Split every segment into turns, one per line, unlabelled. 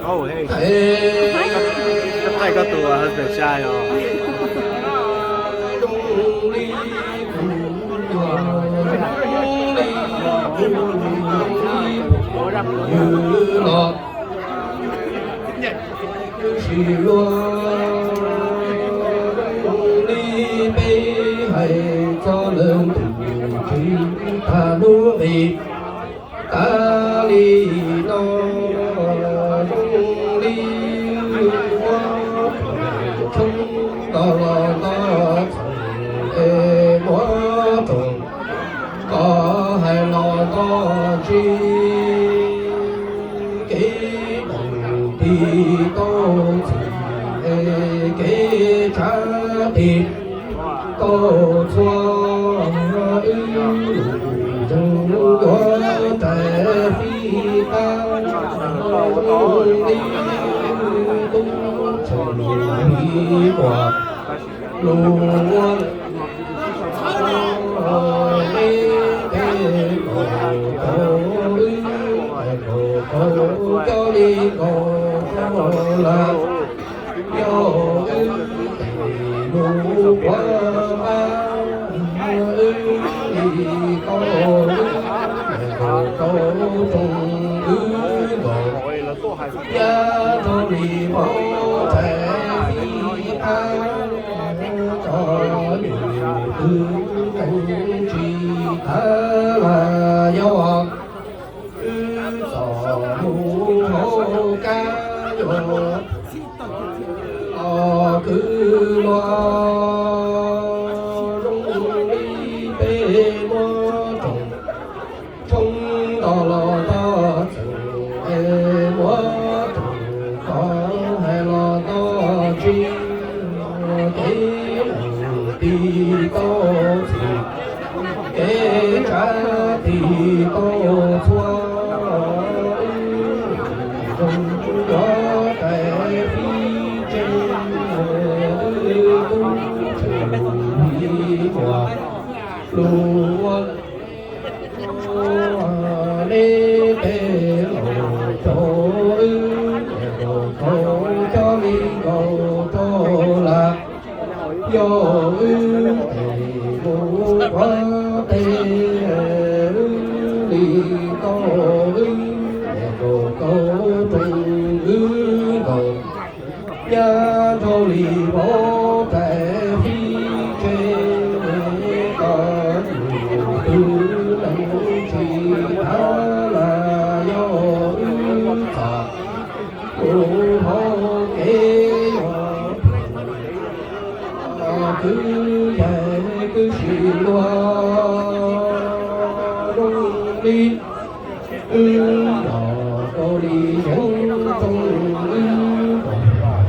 Oh, hey. Tay có tù à, hơi shy rồi.
như lọt chỉ lo đi bê hay cho lớn chỉ ta lúa bị ta đi nó đi qua chúng ta ê quá trùng có hay lo có chi cái đồng thì tô cái trả thịt tô xóa trong gió trẻ phi cao đi tung tròn đi quả luôn cho đi có là do đủ quá có trùng giá cho đi bỏ trẻ phi an cho điều cảnh trí là do hô ca cứ lo rung đi bê mơ trồng trong đó lo ta trồng ê mơ trồng có hay lo ta chi cái thì to thì cái trả thì to xóa trong gió trẻ phi trên tung trường đi qua luôn đi bê lộ chỗ cầu cho đi cầu cho lạc do vô quá tê đi to cầu trùng cầu nhà thô lì bố trẻ phi trên có nhiều thứ chỉ ta là do phật của hô kế cứ về cứ chỉ loa rung đi đò tô đi những trong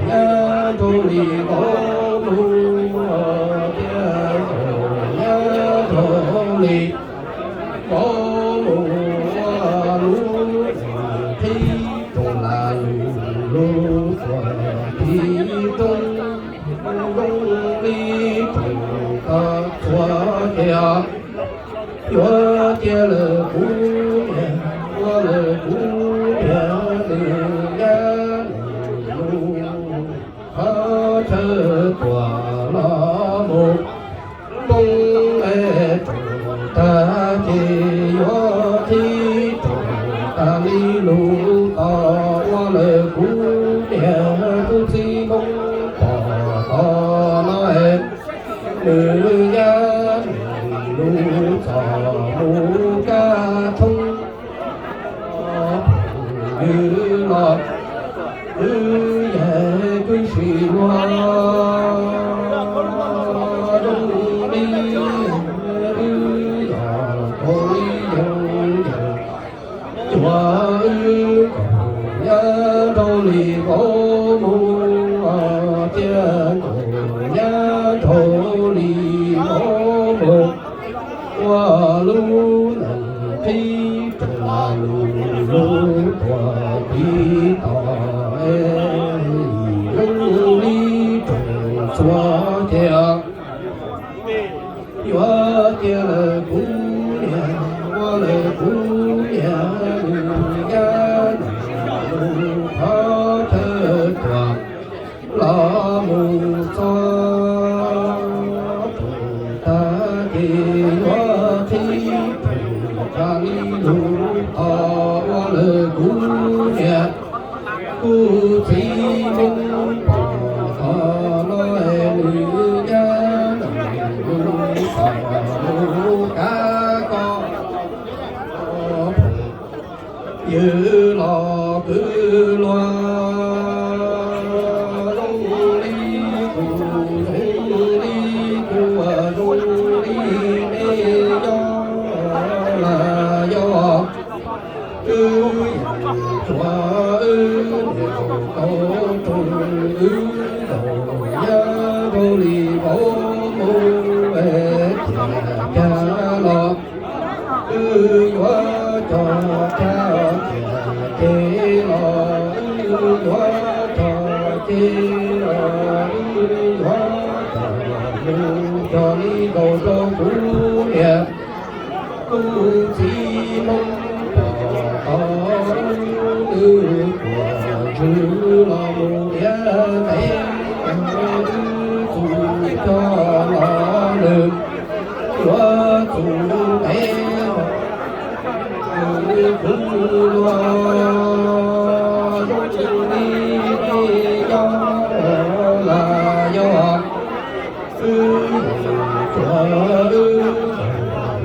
nhà tô đi có luôn nhà tô đi có mùa lúa thi còn là lúa thi trong rung đi trồng ta xóa kẹo chúa chia lửa cũ qua lửa cũ thơ quả lo một tung lệ trùng ta chỉ gió thi trùng ta đi lũ to qua lệ cũ đẻ tu si bông to nói nữ gia lũ sò lũ ca thông như lọt về cứ xì loa đông đi thôi dần dần chùa nhà đâu lì có mua chia nhà đâu lì có một qua lu lần khi là lu qua đi tỏ đi trồng xóa kẹo gió kia là cú nhà qua là cú nhà nhà khó lu thọ lư cú nhật cú chi mông thọ nói nữ gia đồng thọ cá con như lò cứ loa rung đi cu rung đi nê do là do ư choa ư cầu trùng ư đầu nhá vô li bố mô về cha lọ ư hóa cho cha chế lọ ư hóa cho chế lọ ư hóa cho đi cầu cho phú hiệp tu chi mong có ư của chư lọ mù ya thế tu cho lọ được chúa tu thế cũng loa đi do là do cho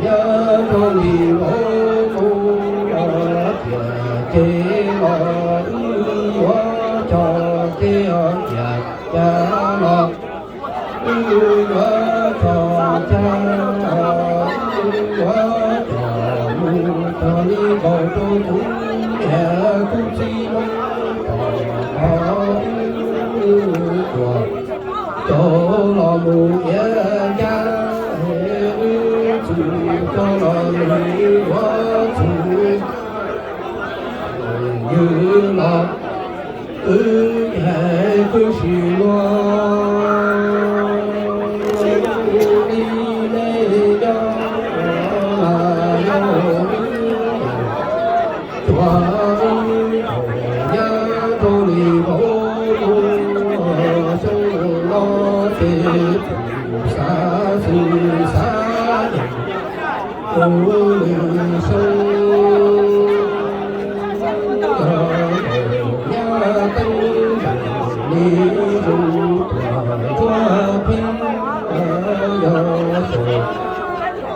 nhớ tôi bố chế lo hóa cho chế cha lo hóa cho cha hóa cho đi cầu tôi cũng nhà cũng chi có cho lo mù nhà cha cho lo người hóa như là hệ cứ xì loa đi đây đó là do choa nhá tôi đi bố sông lo tiền xa xứ xa tôi sông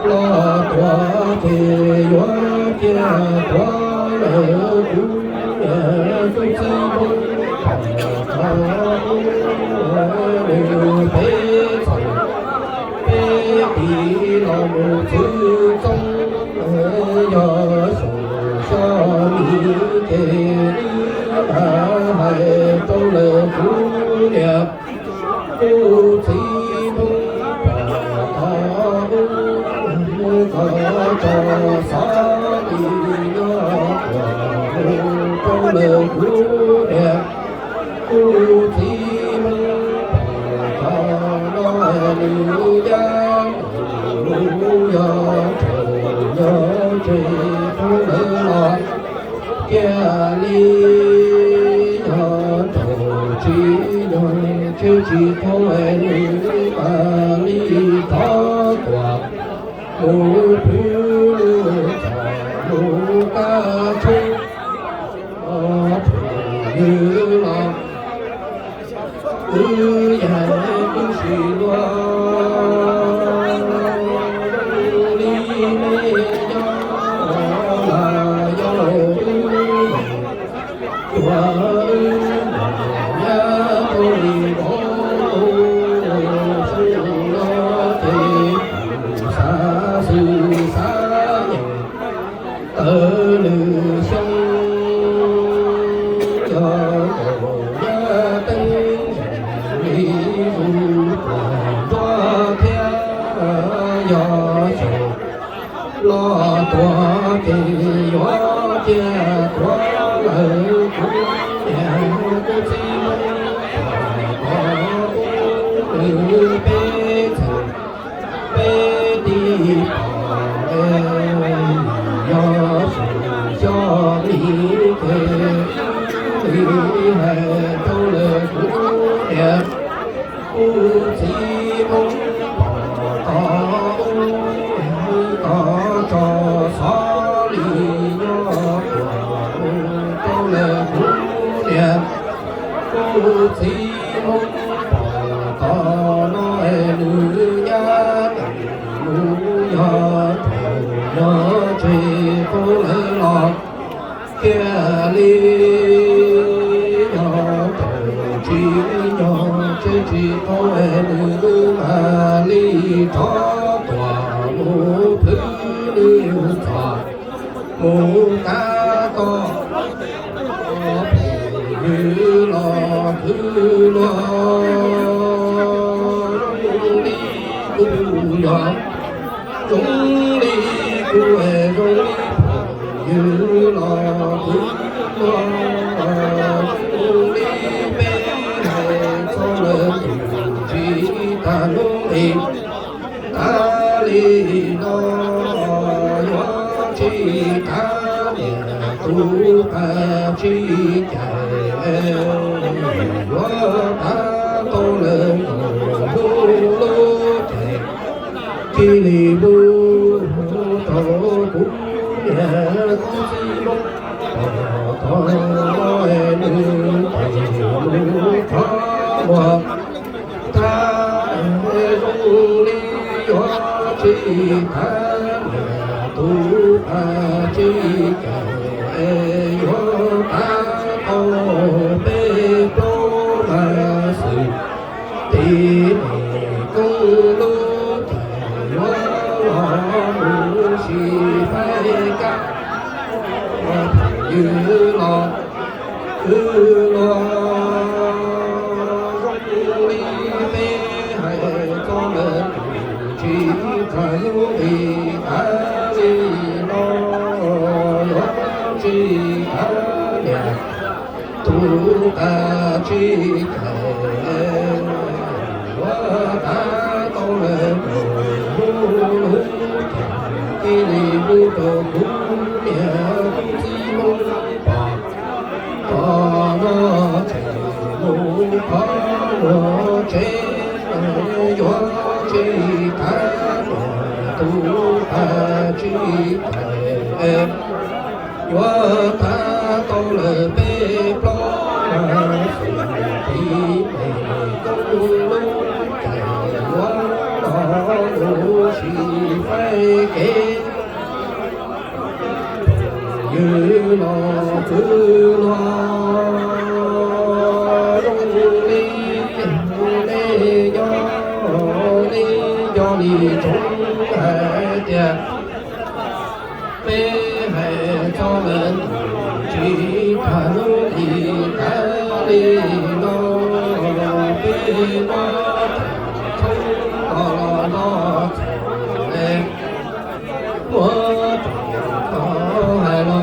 lo toa thì gió kia toa lỡ cũng tôi xây mong đều thế thì lo một thứ trong gió cho đi kề hai câu lời phú đẹp tu thi có cho xóa đi câu lời phú đẹp tu thi có nói nữ gia lưu do nhớ trì câu lời lọt kia ly chứ chỉ thôi nữ bà ly có quả mù phiêu mù ca chung như lòng ư dài cứ xì loa ly mê do là do quả lo toa kỳ hóa chia toa lợi cũng nhà cô chi có nữ bê thần bê đi do sự cho lý kê lý hệ câu lời cũng đẹp cô chi mong có cho xóa lý sĩ mong có nói nữ gia nữ gia nhớ chỉ có lỡ lọt kia ly nhỏ chỉ nhỏ chỉ có nữ mà ly thọ tòa mô thứ lưu thọ mô ta to như lo thứ lo đi cu nhỏ chúng đi cu rồi như lo thứ lo chúng đi bên này cho lớn chỉ ta lúc đi ta đi lo chỉ ta tu ta chi chạy quá ta tô lên lu lu chạy chi li bu thọ cũng nhà con si bông thọ nói nữ thầy lu thọ hòa ta rung li hóa chi ta tu ta chi chạy yo ta tô bê tô ma sự tỉ mỉ công lô chạy yo mu si phai ca như lo cứ lo rong li mê hay có lớn chỉ phải đi ta đi lo chi ta nhà tu ta chi thể hóa ta tô lên lu khi đi bu đồ cũng nhà chi mong có nó thể mu có nó chế gió chi ta tu ta chi thể quá ta tô lời bê plô mà thì công lu chạy quá đó lu chỉ phải kế như lo cứ lo rung ly lê do đi chúng hai tiền bê hệ cho lên chỉ thẳng thì ta đi nó bê nó không có nó em có hai nó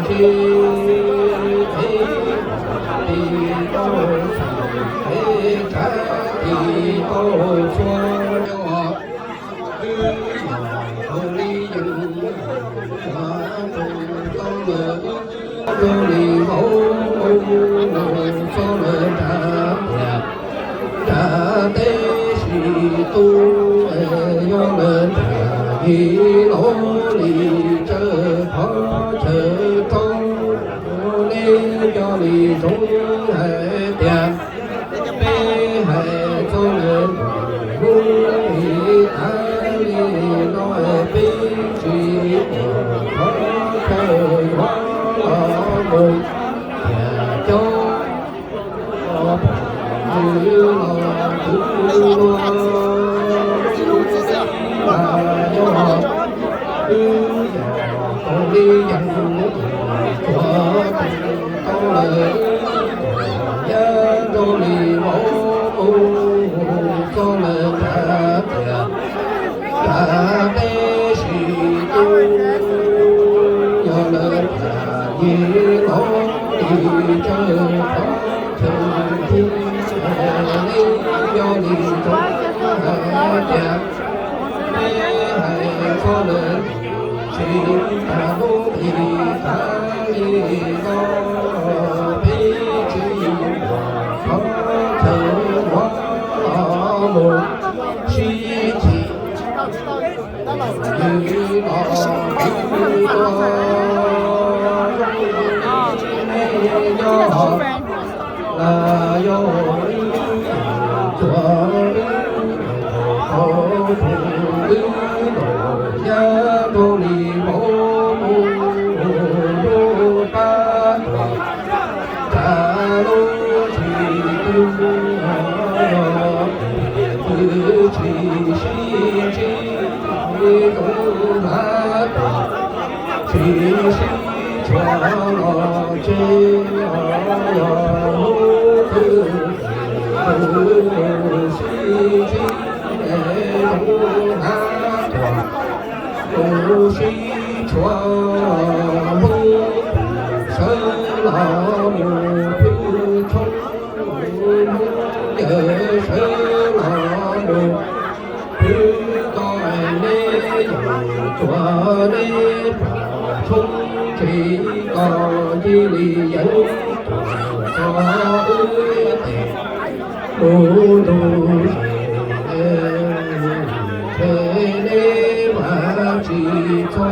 chi thấy thì tôi thấy cả thì tôi cho họ không đi dừng cho đi mẫu cho lời trả tế sĩ tu do lời thì lỗ lì chơ khó chờ công nên cho đi xuống hệ tiền bê hệ cho lời vui ta đi nói bê chỉ khó khơi hóa mừng nhà cho như lo cứ lo là do họ cứ con đi dặn của con lời nhớ đôi lì mẫu cho lời trả tiền trả tế sĩ tu do lời trả gì lỗ đi chơi khó thường thiên do đi trong chạc hay có lời chỉ ta đô thì ta đi do bí chỉ khó thường hóa một chi chỉ như lo do là do cho lo chế lo thứ si chi để không hát thoại si cho mong sơ lo một thứ không nhớ sơ lo một thứ coi lê chùa lê không chỉ có chi lý dẫn cho ước đủ đủ thế lê mà chỉ cho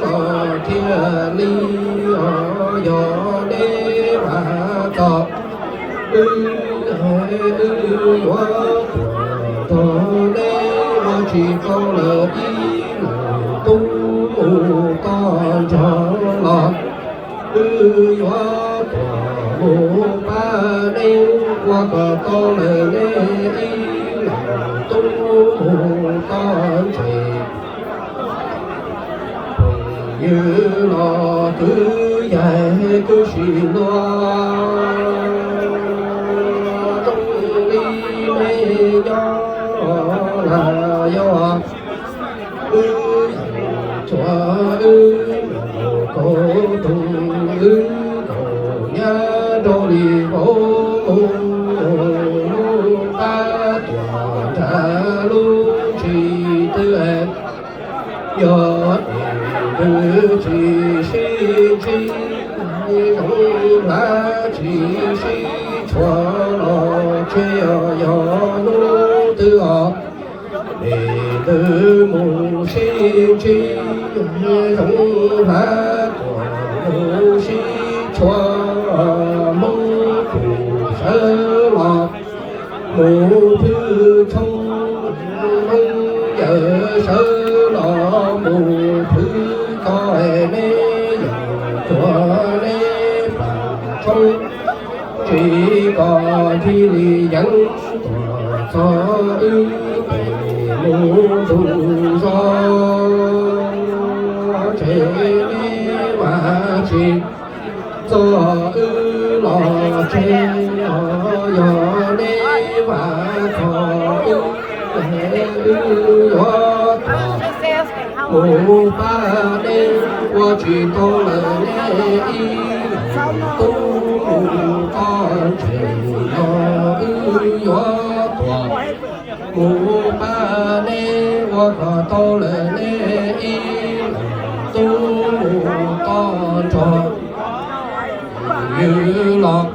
có thiên lý do lê mà có chỉ có lời ý tu con cho lọt hóa mù ba đêm qua cờ con lời lê ý tu con chỉ như lò cứ dài cứ xì loa là do cô tung cổ nhà đô đi vô ta tòa trả lu chỉ tư em do tư chỉ chi không là chỉ cho lo chơi do lu tư họ để tư mù sinh chi không hát mù si cho mong phù sơ lọt mù thư không mong giờ sơ lọ mù thư coi nê chùa nê bằng không chỉ có chi lý dẫn cho ư mù thù do chế mà chỉ cho ư lò chế yo nê và thọ ư yo mù ba đê qua chỉ tô là nê y tu con chế yo yo tòa mù ba đê qua tô là nê y tu con trò như lọt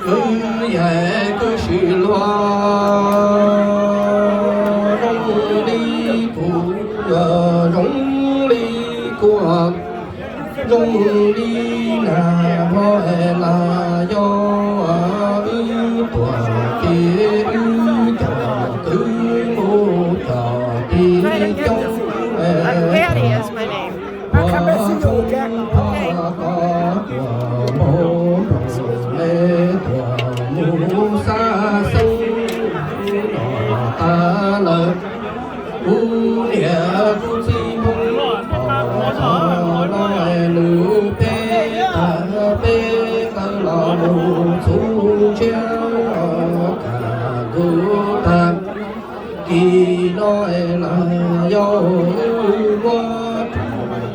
cứ về cứ xì loa rong đi cụ rong đi của rong đi là hoa là do tòa kia trò cứ mô trò đi trong
Patty is my name.
Kỳ nói là do quá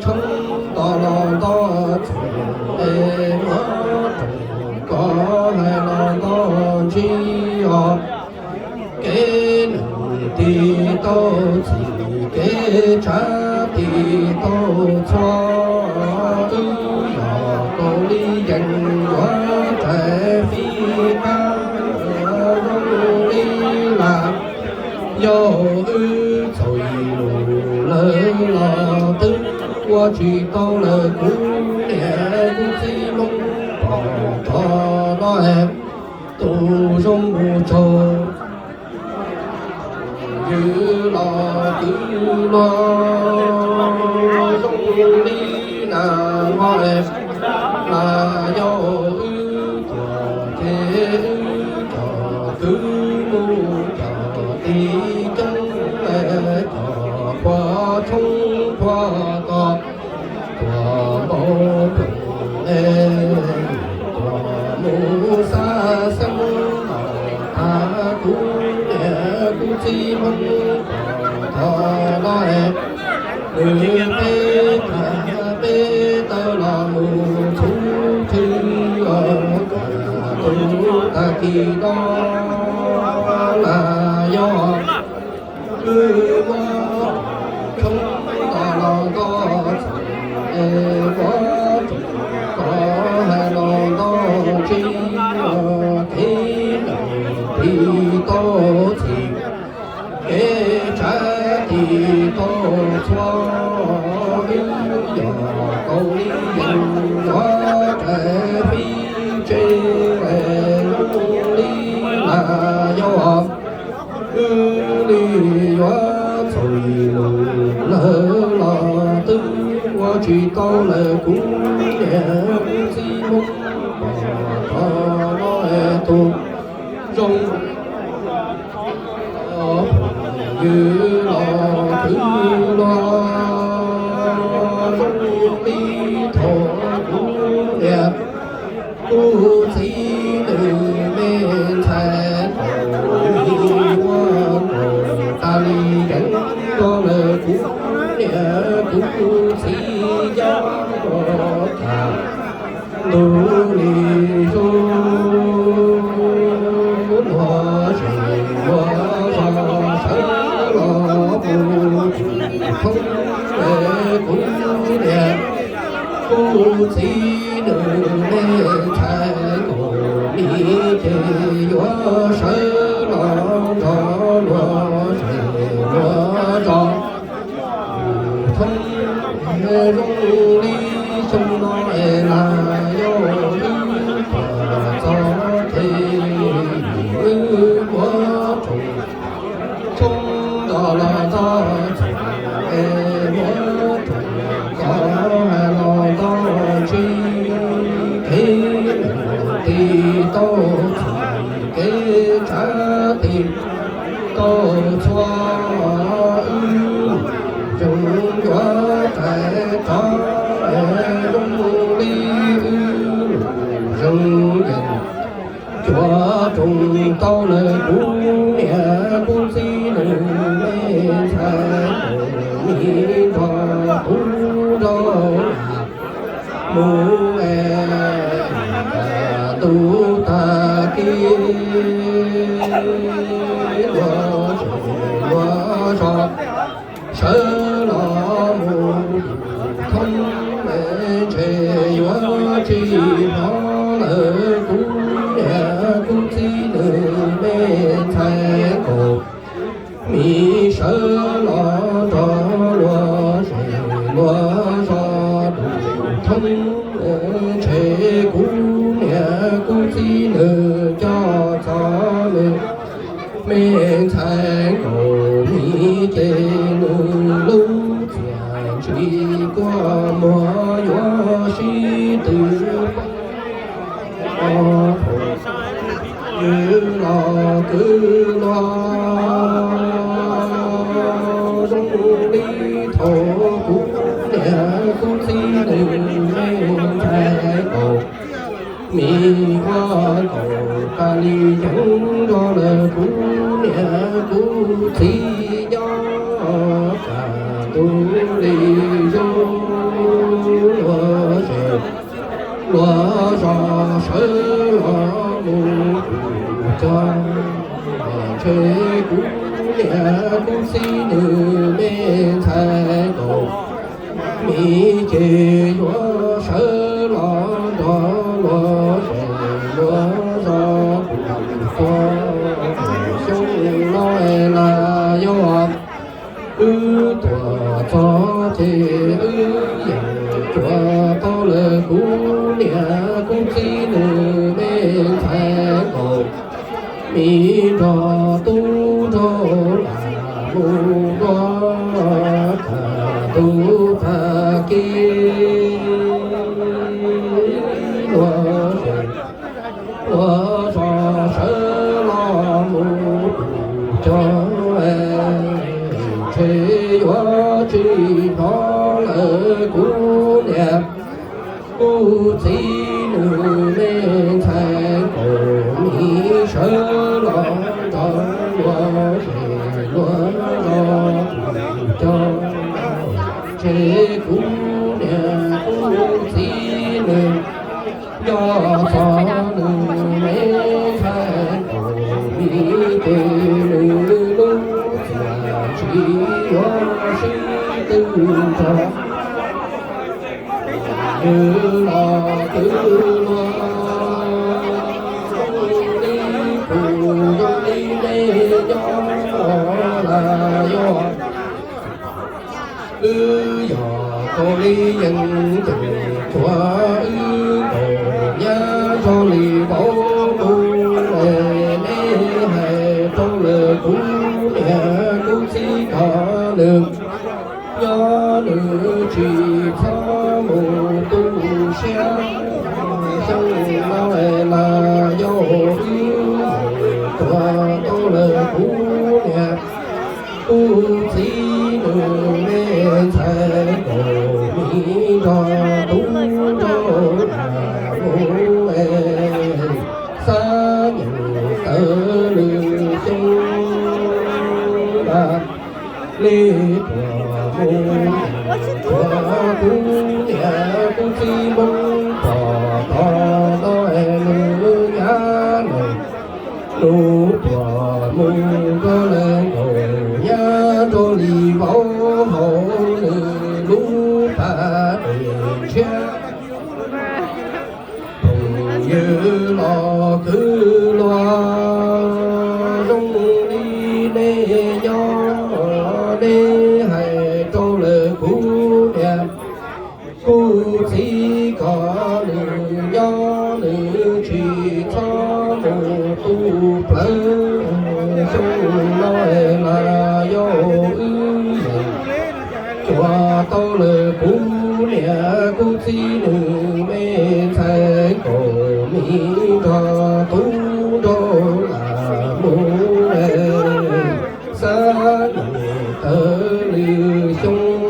không to lo to để mất có hay lo to chi họ kế thì tôi chỉ kế trả thì tôi cho họ có lý dành quá trẻ phi ca đi làm do ư rồi lỡ lò tức qua chỉ câu lời cũ để cũng si mong bỏ thọ đó em tu trong mù trầu như lò cứ lo trong đi là hoa em là do ư của thế trò cứ mù trò tí chân qua thông qua tọt đó là do cứ qua không có có hai lo đó chi thế thì tô thì kế trả thì tô cho giờ câu lý dân hóa trẻ phi chế lý là do lý hóa thôi lù lỡ là tư qua chỉ câu là cũng nhẹ gì muốn bỏ nói tu rong như lo thứ lo rong đi thổ cũng đẹp tu sĩ từ bên thái đi qua ta đi đánh cho lời cũng đẹp tu sĩ giáo thà tu đi du hoa trời hoa không để cũng đẹp cô chỉ đừng lên trái cổ đi chơi gió sơ lo gió lo trời lo gió không hề rung đi sông nói là gió gió thì quá trùng sông đó là gió tô kế trả tiền tô xoa dùng quá trẻ cho rung đi rung dần chúa trùng tao lời cũng nhẹ cũng xin lên thái mi cho cũng đâu mu tu ta kia lo cho sơ lo mù không để chế hóa chi nó lỡ cũng nhẹ cũng chi nữ mê thái cổ mi sơ lo cho lo cho thông chế cũng cũng chỉ nữ cho nữ mình thay cổ mi chế nữ lúc chẳng chỉ qua mùa gió si từ như lo cứ lo rung đi thổ cũng cũng chỉ nữ mình thay cổ mi qua cổ ta li chẳng đó là cũng nhẹ cũng thi gió cả tu đi du lo cho sơ lo mù cho chơi cũng nhẹ cũng xin nữ bên thái cổ mi chơi gió sơ lo đó lo sông nói là do tòa cho thì dành cho to lời cũ nhà cũng chỉ nữ bên thái cổ mi cho tu cho là mù đó cả tu ta kia lo cho sơ lo mù cho chế hóa chi nó lỡ cũ đẹp cũ chỉ nữ bên thái cổ mi sơ lo cho lo cho chế cũ đẹp cũ chỉ nữ do cho nữ mê thái như lo cứ lo đi cùng đi để cho là do giờ cô đi dân tình chúa đồ nhá cho lì bảo tu nè hay trong lời cũ nè cũ chỉ có đường do nữ chỉ cho mù tu xe trong nói là do qua to lời cũ nè tu chỉ đường nên thay đồ mi cho tu cho là bố em xa những tơ lưng chung đã lê của môn của tu nhà tu chi mong tỏ đó em nhá này lu của môn có lên ngồi nhá cho lì bảo hộ lu ta để che như lo cứ lo rung đi để nhỏ để hay cho lời cũ đẹp cũ chỉ có nữ do nữ chỉ cho một tu plơ chung nói là do cho to lời cũ nè cũ chỉ nữ mê thay cổ mi cho tu cho là mô xa tơ lưu chung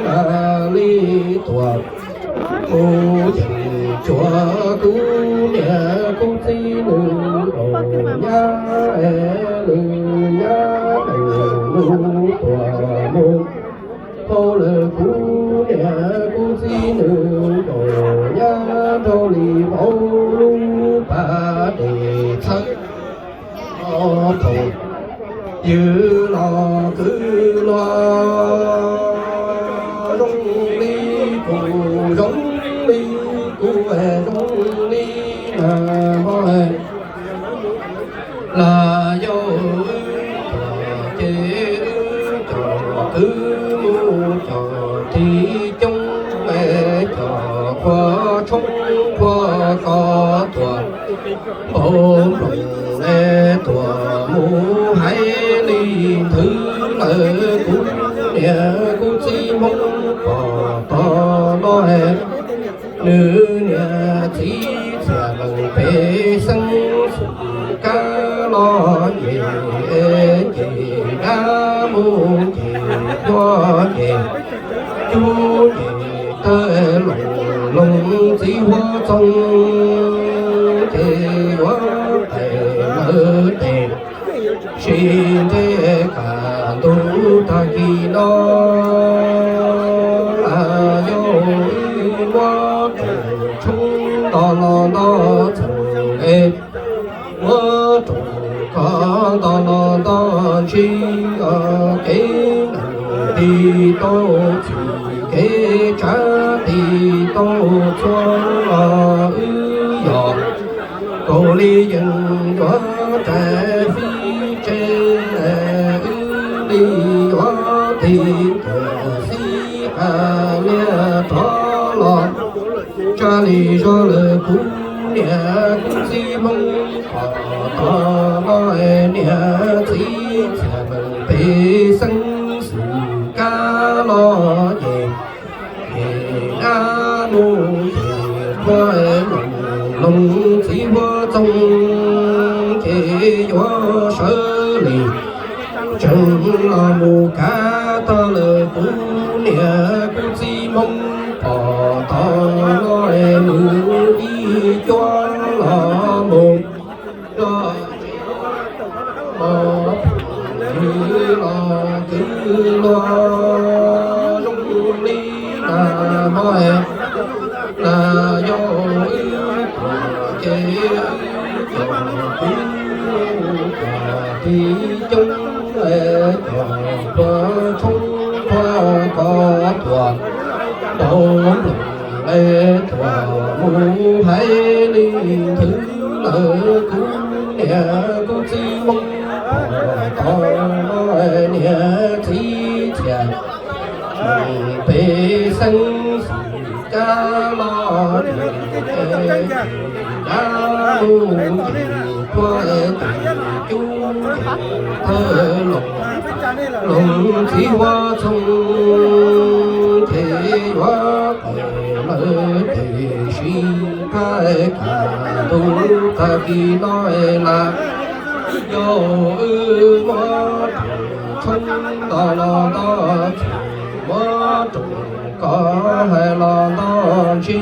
là ly tuột cô chẳng chúa cú nè cú chi nữ đồ nhá lư nhá lưu tuột môn cô lơ cú nè cú chi nữ đồ nhá đồ lì bảo lưu ba để thất thục như lo cứ lo rung đi cụ rung đi cụ về rung đi là mọi là do chế trò cứ mua trò thì chung mẹ trò qua chung qua có tuần bốn rung lê tuần mu hay ly thứ lỡ cũng nè cũng chỉ mong có nói nữ nè chỉ sẽ bằng bề sân cá lo gì gì đã muốn gì cho gì chú gì tới lùng lùng chỉ hoa trong thì hoa thầy lỡ tiền xin thế cả tu ta kỳ đó là do quá chúng ta nó thành em quá trùng có ta chỉ cái đi to chỉ cái trả đi to cho dọn cô ly dân có trẻ phi trên đi có thì si à nghe thó lọt cha lì cho lời cú nè cú si mong có nói nè chỉ sẽ bằng bề sân sự ca lo về về đã nô về qua lòng chỉ hoa trong cái gió sơ lì chẳng là mù cá ta lời cú nè cú chỉ mong bỏ ta nói nữ đi cho là một đó như lo cứ lo rung đi là nói là do chế thì chung qua chung qua có toàn bốn lệ thọ mù hay linh thứ lỡ cũng nè cũng chỉ mong thọ nói nè chỉ chả bề sinh ca lo đã buồn qua chúng thơ lòng chỉ hoa trong thế hoa lỡ thế si cái cả tu ta khi nói là do ư mơ không đó là đó mơ trùng có hay là đó chỉ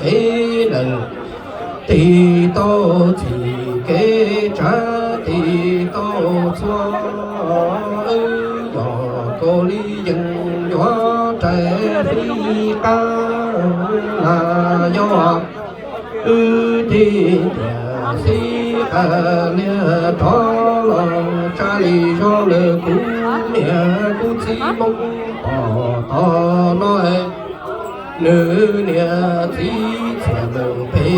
kế lần thì tô thì kế trả thì tô xóa dò cô lý dân gió trẻ phi ca là do thì si ca nè đó là cha lý do lời cũ nè cũng chỉ mong to nói nữ nè thì sẽ mừng phê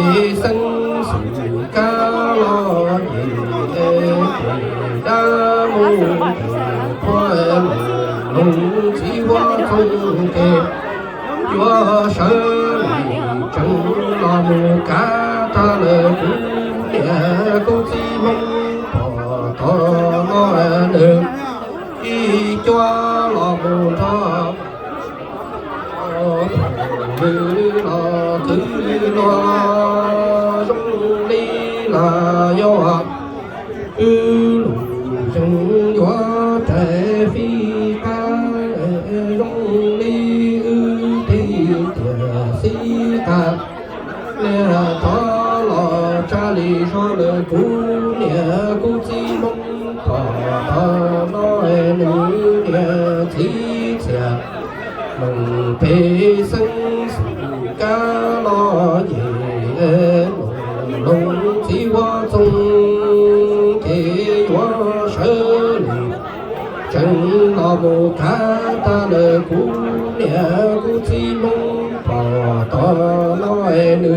sân sự ca lo gì đã muốn qua lùng chỉ hoa không kề chúa sợ chẳng lo mù cá ta lời cũng nè cũng chỉ mong to nói được đi cho lo mù thọ thứ lo trong đi là do trong gió trẻ phi ca trong đi thì si ta nè thọ lo cha lý cho lời cũ nè cũ chỉ mong thọ nói nữ nè chỉ chả mừng phê sân ca lo về lùng chỉ hoa trong thế hoa sơ lì chẳng lo một cá ta lời cũ nè cũ chỉ mong to nói nữ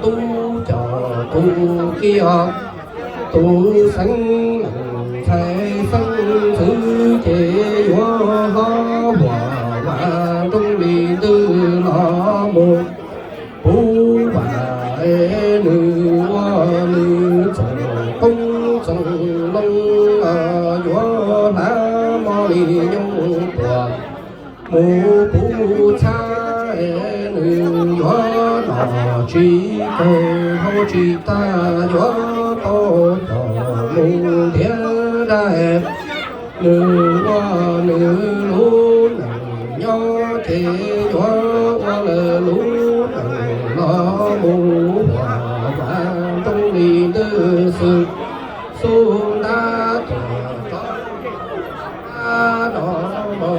tu cho tu kia tu sanh thay sanh thứ chế hoa hòa trong đi tư lo một phú bà nữ hoa nữ chồng công chồng long gió đá mò đi nhung tòa mù phú cha nữ gió đỏ chỉ cầu hô chỉ ta gió to mù thiên đại nữ hoa nữ lũ nho thế hoa hoa lờ lũ lo mù hòa vàng trong đi tư sự xuống đá tỏa đó mò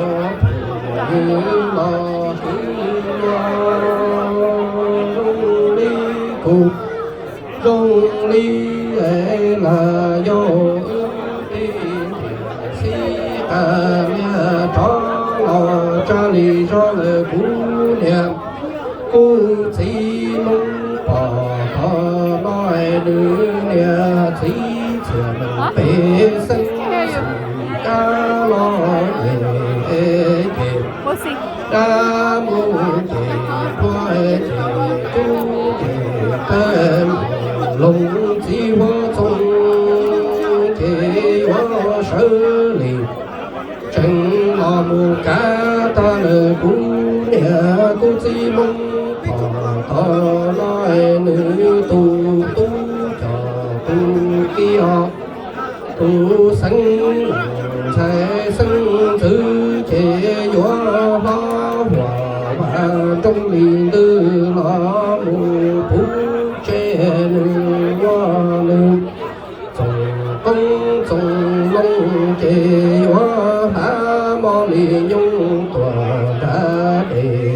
phù lo rung đi cùng rung đi là do cha lý do lời cũ niệm cũ chỉ mong bỏ nói nữ niệm chỉ chờ mình phê sân ca lo về đã muốn về qua tu về tên lòng chỉ hoa trong thế hoa sơ lì chẳng lo mù cá ta lời cũ nè cũ chỉ mong thọ nói nữ tu cho tu kia tu sanh sẽ sanh thứ chế gió hoa hòa vàng trong liền tư lo mù phú chế nữ hoa nữ chồng công chồng long chế hoa hạ mò lì nhung tòa ra đề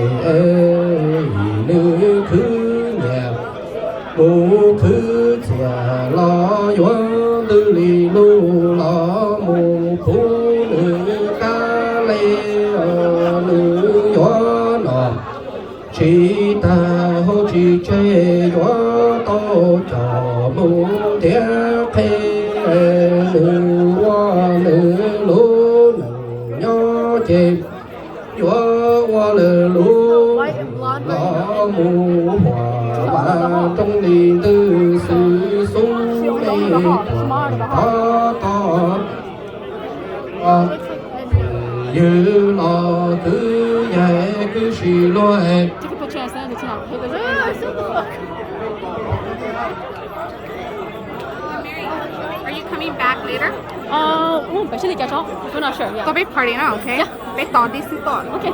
nữ khứ nhà mù khứ già lo gió tư lì lu lo mù phú nữ ca lê nữ gió nọ chỉ ta hô chỉ chế gió to cho mu thiên khê nữ hoa nữ lũ nữ nhó chê gió hoa nữ lũ lõ mù hòa ba trong đi tư sự xuống mê to to như lò thứ dạy cứ xì loe
You can put your hands down, it's not. Hey, there's an
Are you coming back later?
but she did get off. We're not sure.
Go
Yeah.
be party now, okay?
Yeah.
Be tao đi sư tao.
Okay.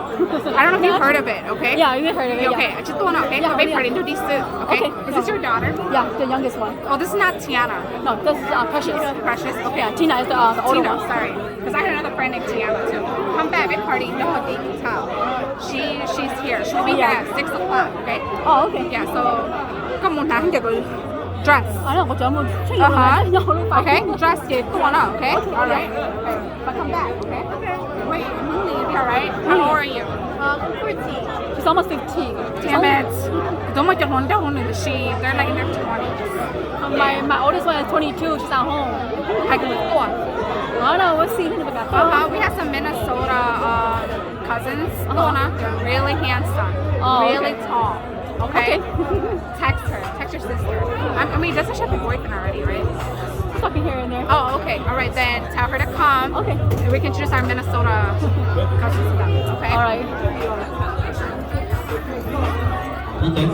I don't know if you've heard of it, okay?
Yeah, you heard of it.
Okay,
Yeah.
just do it, okay?
Yeah,
Go be
yeah.
party do this sư, okay?
Okay.
Is this your daughter?
Yeah, the youngest one.
Oh, this is not Tiana.
No, this is Precious.
Precious. Okay.
Yeah, Tina is the older
Tina,
one.
sorry. Because I had another friend named Tiana too. Come back, big party, no they can tell. She's here. She'll be
Yeah.
here at 6 o'clock, okay?
Oh, okay.
Yeah, so có một tháng được dress.
I know, but I'm not sure.
Okay, dress you go on up, okay? Alright. Okay. But come back, okay? Okay. Wait, I'm gonna leave you, alright? How old are you?
14. She's almost 15.
Damn it. Don't make your one down in the shade. They're like in their 20s.
My oldest one is 22. She's at home.
I can look on.
I don't know. We'll see.
We have some Minnesota cousins. They're really handsome.
Oh,
really
okay.
tall. Okay?
Okay.
Text her. Text your sister. I mean, doesn't she have a boyfriend already, right?
Talking here and there.
Oh, okay. All right, then tell her to come.
Okay.
And we can introduce our Minnesota cousins to them, okay?
All right.
啲警察